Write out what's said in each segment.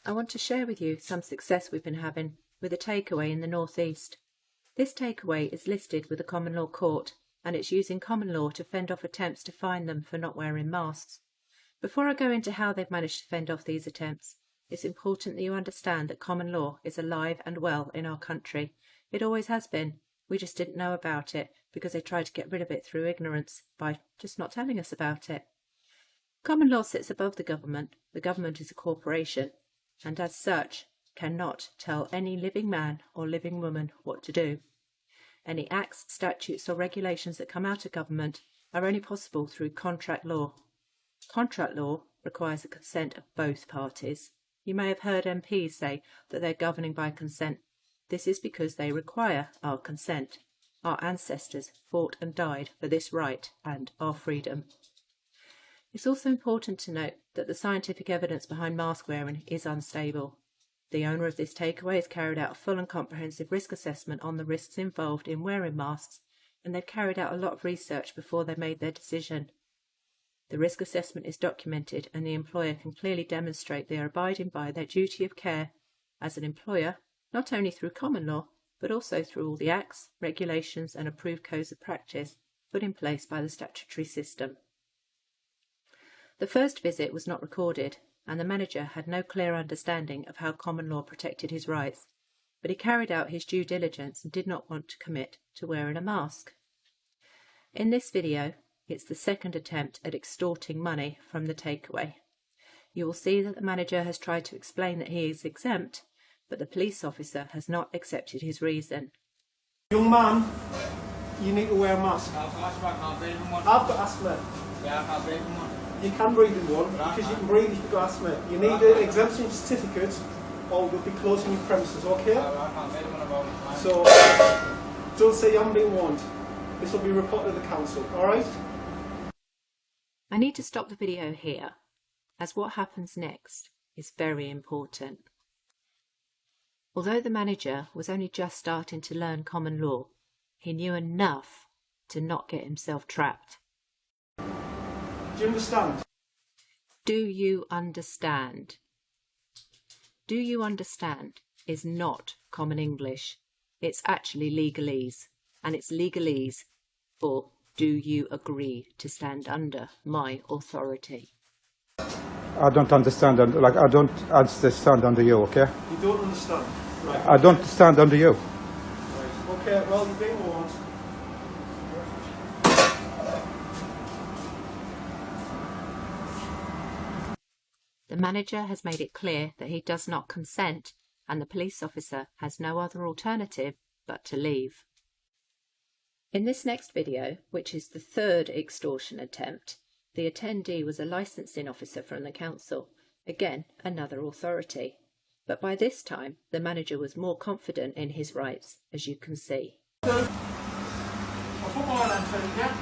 I want to share with you some success we've been having with a takeaway in the northeast. This takeaway is listed with a common law court, and it's using common law to fend off attempts to fine them for not wearing masks. Before I go into how they've managed to fend off these attempts, it's important that you understand that common law is alive and well in our country. It always has been. We just didn't know about it because they tried to get rid of it through ignorance by just not telling us about it. Common law sits above the government. The government is a corporation, and as such cannot tell any living man or living woman what to do. Any acts, statutes or regulations that come out of government are only possible through contract law. Contract law requires the consent of both parties. You may have heard MPs say that they're governing by consent. This is because they require our consent. Our ancestors fought and died for this right and our freedom. It's also important to note that the scientific evidence behind mask wearing is unstable. The owner of this takeaway has carried out a full and comprehensive risk assessment on the risks involved in wearing masks, and they've carried out a lot of research before they made their decision. The risk assessment is documented, and the employer can clearly demonstrate they are abiding by their duty of care as an employer, not only through common law, but also through all the acts, regulations and approved codes of practice put in place by the statutory system. The first visit was not recorded, and the manager had no clear understanding of how common law protected his rights, but he carried out his due diligence and did not want to commit to wearing a mask. In this video, it's the second attempt at extorting money from the takeaway. You will see that the manager has tried to explain that he is exempt, but the police officer has not accepted his reason. Young man, you need to wear a mask. I've got asthma. Yeah, I can't breathe in one. You can breathe in one because you can breathe if you've got asthma. You need an exemption certificate or we'll be closing your premises, okay? I can't breathe in one about it. So, don't say you haven't been warned. This will be reported to the council, alright? I need to stop the video here, as what happens next is very important. Although the manager was only just starting to learn common law, he knew enough to not get himself trapped. Do you understand? Do you understand? Do you understand is not common English. It's actually legalese, and it's legalese for do you agree to stand under my authority? I don't understand, I don't understand under you, okay? You don't understand? Right. I don't stand under you. Right. Okay, well, you've been warned. The manager has made it clear that he does not consent, and the police officer has no other alternative but to leave. In this next video, which is the third extortion attempt, the attendee was a licensing officer from the council, again another authority. But by this time, the manager was more confident in his rights, as you can see. I'll put my hand on you, yeah?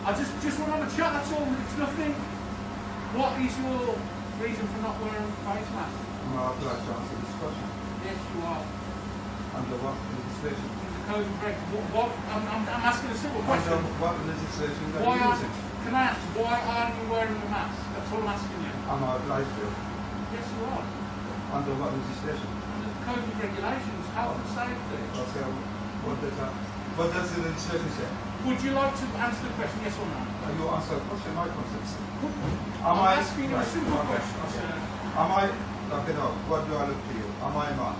I just want to have a chat, that's all. It's nothing. What is your reason for not wearing a face mask? I'd like to answer this question. Yes, you are. Under what legislation? The code of reg. I'm asking a simple question. Under what legislation are Why you are, using? can I ask, why aren't you wearing a mask? That's all I'm asking you. I'm not obliged to. Yes, you are. Under what legislation? Under the code of regulations, health and safety. Okay, what does the legislation say? Would you like to answer the question, yes or no? You answer the question, my question. I'm asking you a simple question, sir. Am I, okay, no, what do I look to you? Am I a man?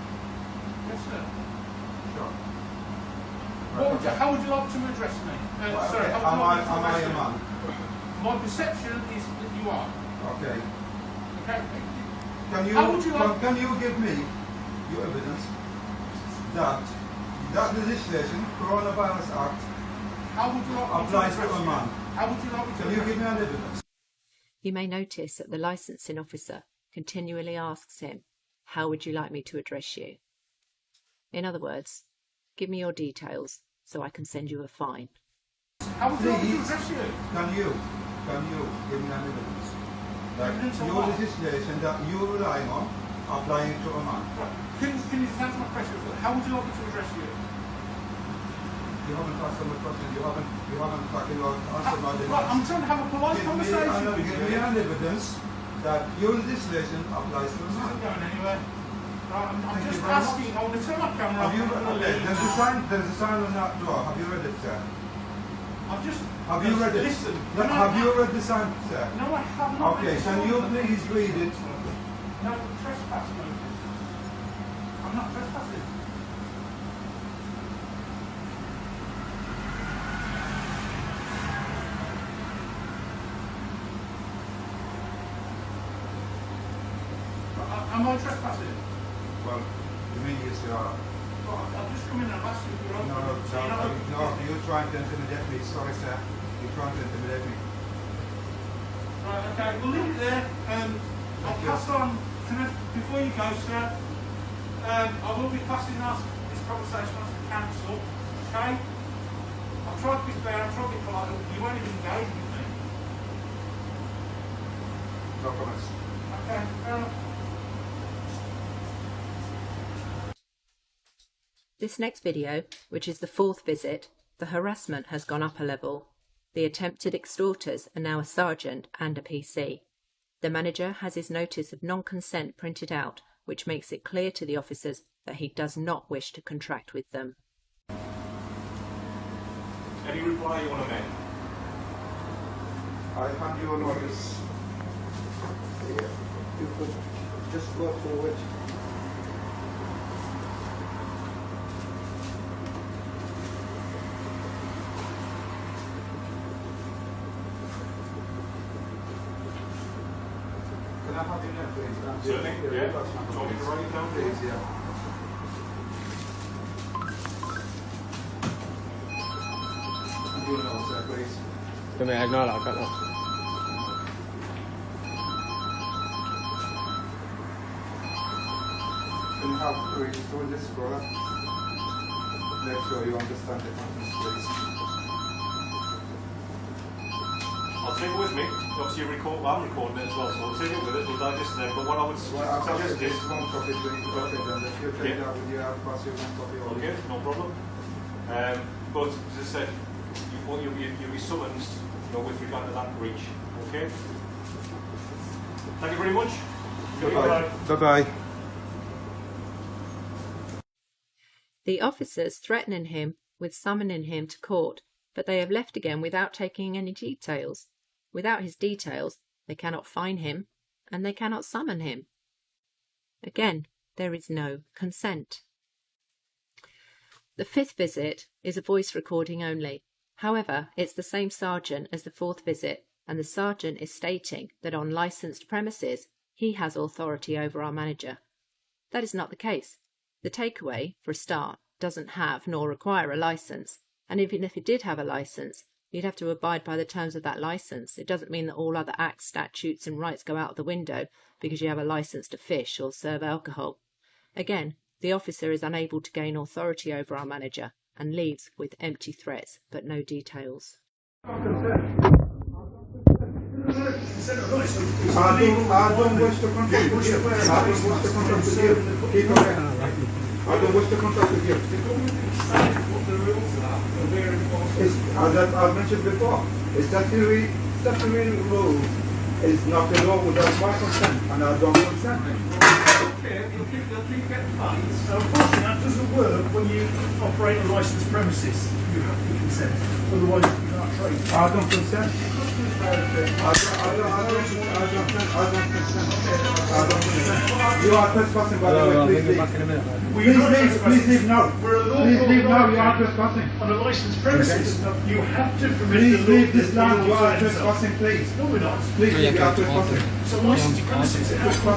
Yes, sir. Sure. How would you like to address me? Sorry, okay. how would you like Am to I address a me? man? My perception is that you are. Okay. Okay. Can you give me your evidence that that legislation, Coronavirus Act, applies to a man? How would you like me to Can you give me an evidence? You may notice that the licensing officer continually asks him, how would you like me to address you? In other words, give me your details so I can send you a fine. How would you like me to address you? Can you give me an evidence that Evidence of your what? legislation that you rely on applying to a man? Right. Can you just answer my question? How would you like me to address you? You haven't answered my question. You haven't fucking answered my Right, I'm trying to have a polite conversation with Give you. me an evidence that your legislation applies to I'm not me. going anywhere. I'm just asking, I want to turn my camera Have you off. okay, there's a sign on that door. Have you read it, sir? I've just... Have you read it? Listen. No, have you read the sign, sir? No, I have not. Okay, can you please read it? No, trespass notice. I'm not trespassing. Am I trespassing? Well, to me, yes, you are. Well, I've just come in and I've asked you if you're open. No, you're trying to intimidate me. Sorry, sir. You're trying to intimidate me. Right, okay, we'll leave it there. I'll pass on, before you go, sir, I will be passing this conversation on to the council, okay? I've tried to be fair, I've tried to be polite, you won't even engage with me. No comments. Okay, fair enough. This next video, which is the 4th visit, the harassment has gone up a level. The attempted extorters are now a sergeant and a PC. The manager has his notice of non-consent printed out, which makes it clear to the officers that he does not wish to contract with them. Any reply you want to make? I hand you a notice. You could just go forward. Can I have your name, please? Certainly, yeah. Do you want me to write it down, please? Please, yeah. And your name, sir, please. Can I ignore that? I can't know. Can you have read through this, brother? Make sure you understand the context, please. I'll take it with me. Obviously, I'm recording it as well, so I'll take it with it. We'll digest it. But what I would suggest is... one copy, please. Okay, then if you take that with you, I'll pass you one copy. Okay, no problem. But as I said, you'll be summoned, with regard to that breach. Okay. Thank you very much. Bye-bye. Bye-bye. The officers threatening him with summoning him to court, but they have left again without taking any details. Without his details, they cannot fine him, and they cannot summon him. Again, there is no consent. The 5th visit is a voice recording only. However, it's the same sergeant as the 4th visit, and the sergeant is stating that on licensed premises, he has authority over our manager. That is not the case. The takeaway, for a start, doesn't have nor require a licence, and even if it did have a licence, you'd have to abide by the terms of that licence. It doesn't mean that all other acts, statutes and rights go out the window because you have a licence to fish or serve alcohol. Again, the officer is unable to gain authority over our manager and leaves with empty threats but no details. I don't wish to contract with you. I don't wish to contract with you. Keep away. I don't wish to contract with you. As I've mentioned before, it's statutory rule is not the law without my consent, and I don't consent. Okay, they'll keep getting fines. Unfortunately, that doesn't work when you operate a licensed premises. You have to consent, otherwise you can't trade. I don't consent. I don't consent. You are trespassing, by the way. Please leave. Please leave now. Please leave now. You are trespassing. On a licensed premises, you have to permit. Please leave this land. You are trespassing, please. No, we're not. Please leave. You are trespassing. It's a licensed premises. It has to be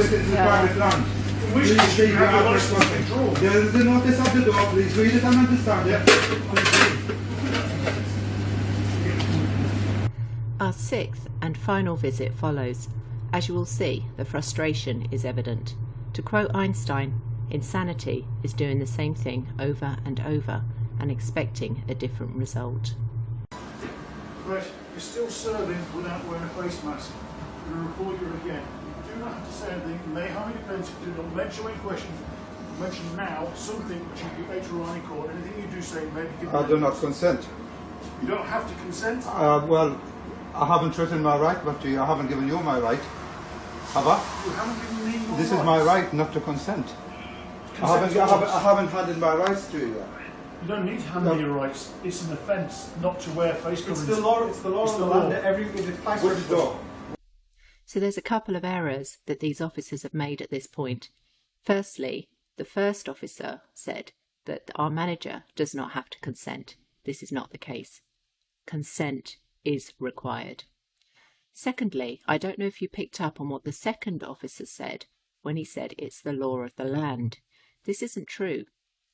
This is private land. Please leave. You are trespassing. There is the notice at the door. Please read it and understand it. Please leave. Our 6th and final visit follows. As you will see, the frustration is evident. To quote Einstein, insanity is doing the same thing over and over and expecting a different result. Right, you're still serving without wearing a face mask. I'm going to report you again. You do not have to say anything. You may have any defence. Do not mention any questions. Mention now something which you can later on in court. Anything you do say may be given. I do not consent. You don't have to consent. Well, I haven't written my right, but I haven't given you my right. Have I? You haven't given me your This is rights. my right not to consent. I haven't handed my rights to you yet. You don't need to hand me your rights. It's an offence not to wear face coverings. It's the law. It's the law of the land. It applies to Which everybody. law? So there's a couple of errors that these officers have made at this point. Firstly, the first officer said that our manager does not have to consent. This is not the case. Consent is required. Secondly, I don't know if you picked up on what the second officer said when he said it's the law of the land. This isn't true.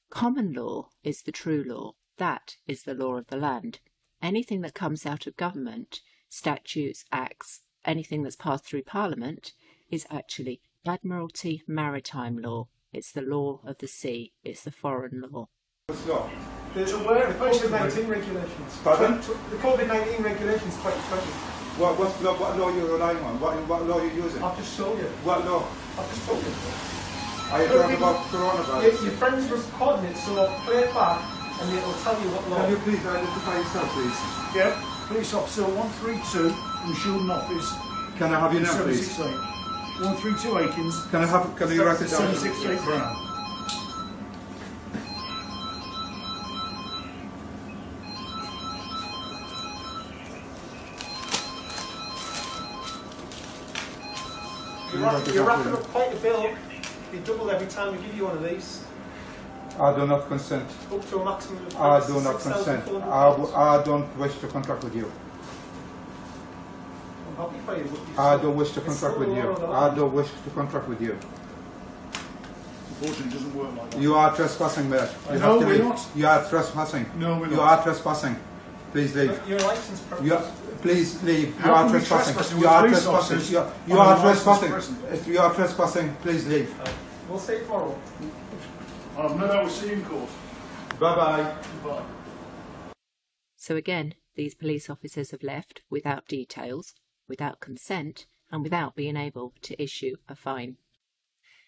Common law is the true law. That is the law of the land. Anything that comes out of government, statutes, acts, anything that's passed through Parliament is actually Admiralty maritime law. It's the law of the sea. It's the foreign law. Which law? There's a COVID-19 regulations. Pardon? The COVID-19 regulations 2020. What law are you relying on? What law are you using? I've just told you. What law? I've just told you. Are you talking about coronavirus? Your friends were recording it, so play it back and it'll tell you what law. Can you please identify yourself, please? Yeah. Police officer 132 in Shulden office. Can I have your name, please? 768. 132 Akins. Can you write it down? 768 Brown. You're wrapping up quite a bill. You double every time we give you one of these. I do not consent. Up to a maximum of I do not consent. I don't wish to contract with you. I'm happy for you. I don't wish to It's contract still with the you. law of the I land. don't wish to contract with you. Unfortunately, it doesn't work like that. You are trespassing, mate. You No, have to we're leave. not. You are trespassing. No, we're You not. are trespassing. Please leave. Your license purpose. You are, please leave. You How are can we trespassing. trespass? You We're are police trespassing. officers You on are a licensed trespassing. person. If you are trespassing, please leave. We'll see it tomorrow. I've no doubt we'll see you in court. Bye bye. Goodbye. So again, these police officers have left without details, without consent, and without being able to issue a fine.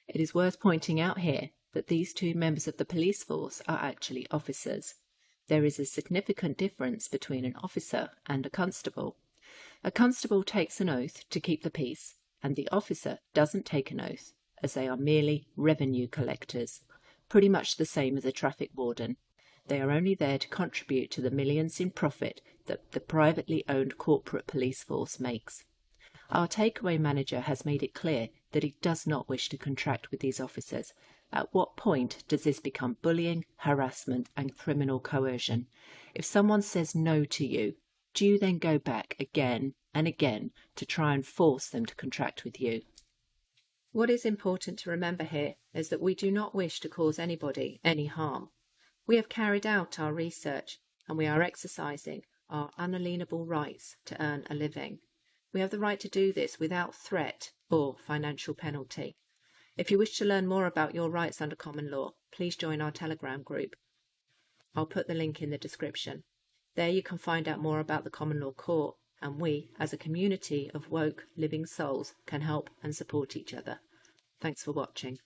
It is worth pointing out here that these two members of the police force are actually officers. There is a significant difference between an officer and a constable. A constable takes an oath to keep the peace, and the officer doesn't take an oath, as they are merely revenue collectors, pretty much the same as a traffic warden. They are only there to contribute to the millions in profit that the privately owned corporate police force makes. Our takeaway manager has made it clear that he does not wish to contract with these officers. At what point does this become bullying, harassment, and criminal coercion? If someone says no to you, do you then go back again and again to try and force them to contract with you? What is important to remember here is that we do not wish to cause anybody any harm. We have carried out our research and we are exercising our unalienable rights to earn a living. We have the right to do this without threat or financial penalty. If you wish to learn more about your rights under common law, please join our Telegram group. I'll put the link in the description. There you can find out more about the common law court, and we, as a community of woke living souls, can help and support each other. Thanks for watching.